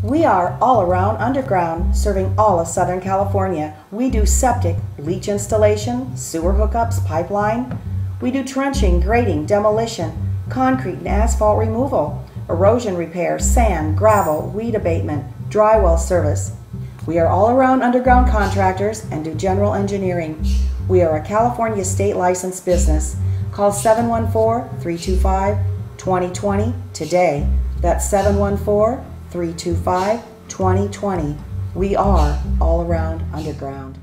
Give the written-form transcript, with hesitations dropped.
We are all around underground, serving all of Southern California. We do septic, leach installation, sewer hookups, pipeline. We do trenching, grading, demolition, concrete and asphalt removal, erosion repair, sand, gravel, weed abatement, dry well service. We are all around underground contractors and do general engineering. We are a California state licensed business. Call 714-325-2020 today. That's 714-325-2020. We are all around underground.